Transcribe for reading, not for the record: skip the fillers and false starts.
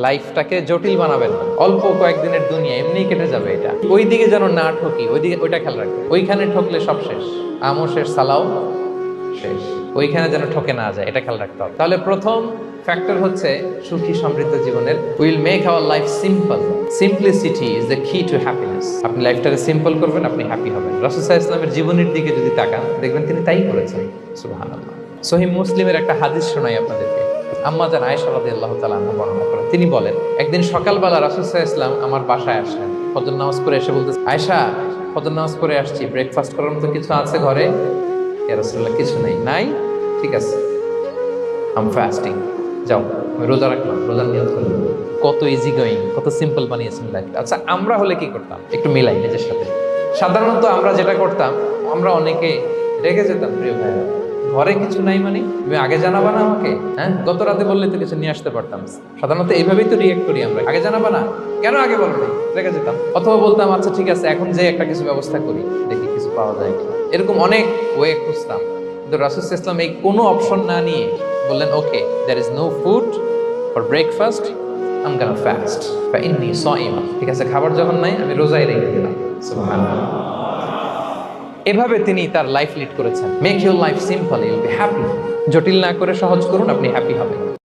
লাইফটাকে জটিল বানাবেন না। অল্প কয়েকদিনের দুনিয়া এমনিই কেটে যাবে, এটা ওই দিকে যেন না ঠকি, ওইদিকে ওইটা খেয়াল রাখবে। ওইখানে ঠকলে সব শেষ, আমও শেষ, সালাও শেষ। ওইখানে যেন ঠকে না যায়, এটা খেয়াল রাখতে হবে। তাহলে প্রথম ফ্যাক্টর হচ্ছে সুখী সমৃদ্ধ জীবনের will make our life simple. Simplicity is the কি টু হ্যাপিনেস। আপনি লাইফটাকে সিম্পল করবেন, আপনি হ্যাপি হবেন। রাসূল সাল্লাল্লাহু আলাইহি ওয়াসাল্লামের জীবনের দিকে যদি তাকান, দেখবেন তিনি তাই করেছেন। সুবহানাল্লাহ। সহিহ মুসলিমের একটা হাদিস শোনাই আপনাদেরকে। আম্মা জান আয়েশা রাদিয়াল্লাহু তাআলা আনহা বর্ণনা করেন। তিনি বলেন, একদিন সকালবেলা রাসূল সাল্লাল্লাহু আলাইহি ওয়াসাল্লাম আমার বাসায় আসলেন। ফজর নামাজ পড়ে এসে বলতেছে, আয়েশা ফজর নামাজ পড়ে আসছি, ব্রেকফাস্ট করার মতো কিছু আছে ঘরে? ইয়া রাসূলুল্লাহ, কিছু নেই। নাই? ঠিক আছে, আম ফাস্টিং, যাও আমি রোজা রাখলাম, রোজার নিয়ত করলাম। কত ইজি গোয়িং, কত সিম্পল বানিয়েছেন লাইফটা। আচ্ছা, আমরা হলে কি করতাম? একটু মিলাই নিজের সাথে। সাধারণত আমরা যেটা করতাম, আমরা অনেকে রেগে যেতাম। প্রিয় ভাইরা, ঘরে কিছু নাই মানে তুমি আগে জানাবা না আমাকে? হ্যাঁ, গত রাতে বললে তো কিছু নিয়ে আসতে পারতাম। সাধারণত এইভাবেই তো রিয়েক্ট করি আমরা, আগে জানাবা না কেন, আগে বলো না, রেগে যেতাম। অথবা বলতাম, আচ্ছা ঠিক আছে, এখন যে একটা কিছু ব্যবস্থা করি, দেখি কিছু পাওয়া যায় কিনা। এরকম অনেক ওয়ে খুঁজতাম। কিন্তু রাসূল সাল্লাল্লাহু আলাইহি ওয়াসাল্লাম এই কোনো অপশন না নিয়ে বললেন, ওকে, there is no food for breakfast, I'm gonna fast فإني صائمة। ঠিক আছে, খাবার যখন নাই আমি রোজায় রেখে দিলাম। সুবহানাল্লাহ। এভাবে তিনি তার লাইফ লিড করেছেন। Make your life simple, you'll be happy. জটিল না করে সহজ করুন, আপনি হ্যাপি হবেন।